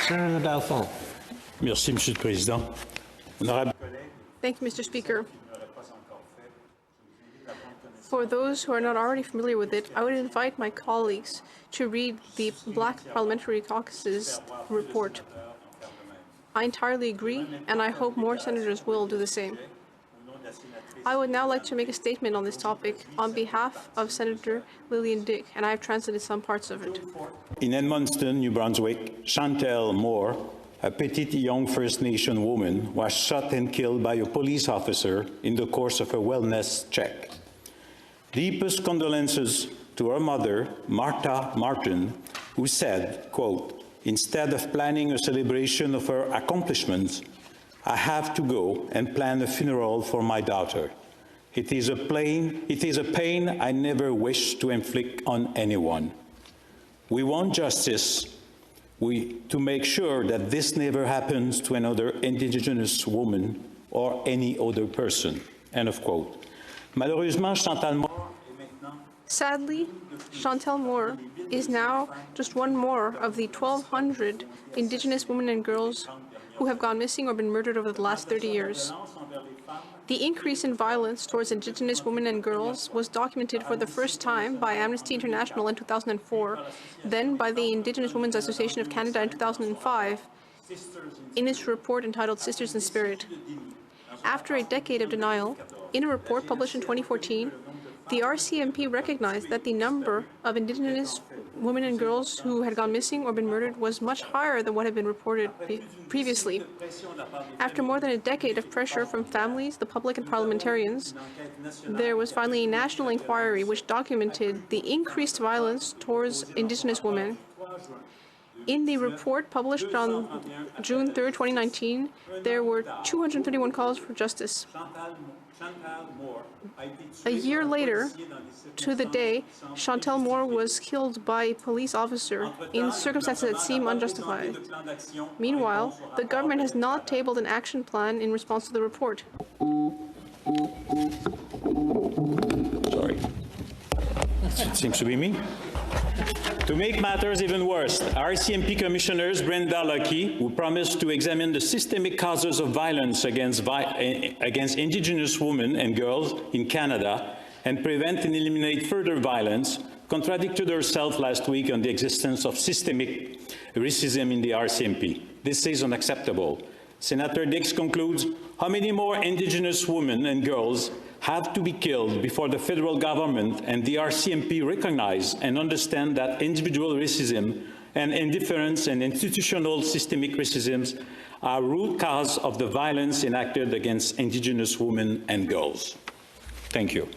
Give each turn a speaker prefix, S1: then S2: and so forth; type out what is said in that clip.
S1: Senator Dalphond.
S2: Merci, Monsieur le Président.
S3: Thank you, Mr. Speaker. For those who are not already familiar with it, I would invite my colleagues to read the Black Parliamentary Caucus's report. I entirely agree, and I hope more senators will do the same. I would now like to make a statement on this topic on behalf of Senator Lillian Dick, and I have translated some parts of it.
S2: In Edmundston, New Brunswick, Chantel Moore, a petite young First Nation woman, was shot and killed by a police officer in the course of a wellness check. Deepest condolences to her mother, Martha Martin, who said, quote, "Instead of planning a celebration of her accomplishments, I have to go and plan a funeral for my daughter. It is a pain I never wish to inflict on anyone. We want justice to make sure that this never happens to another Indigenous woman or any other person." End of quote. Malheureusement,
S3: Sadly, Chantel Moore is now just one more of the 1,200 Indigenous women and girls who have gone missing or been murdered over the last 30 years. The increase in violence towards Indigenous women and girls was documented for the first time by Amnesty International in 2004, then by the Indigenous Women's Association of Canada in 2005, in its report entitled Sisters in Spirit. After a decade of denial, in a report published in 2014, the RCMP recognized that the number of Indigenous women and girls who had gone missing or been murdered was much higher than what had been reported previously. After more than a decade of pressure from families, the public, and parliamentarians, there was finally a national inquiry which documented the increased violence towards Indigenous women. In the report published on June 3, 2019, there were 231 calls for justice. A year later, to the day, Chantel Moore was killed by a police officer in circumstances that seem unjustified. Meanwhile, the government has not tabled an action plan in response to the report.
S2: Sorry. It seems to be me. To make matters even worse, RCMP Commissioners Brenda Lucky, who promised to examine the systemic causes of violence against Indigenous women and girls in Canada and prevent and eliminate further violence, contradicted herself last week on the existence of systemic racism in the RCMP. This is unacceptable. Senator Dix concludes, how many more Indigenous women and girls have to be killed before the federal government and the RCMP recognize and understand that individual racism and indifference and institutional systemic racism are root cause of the violence enacted against Indigenous women and girls? Thank you.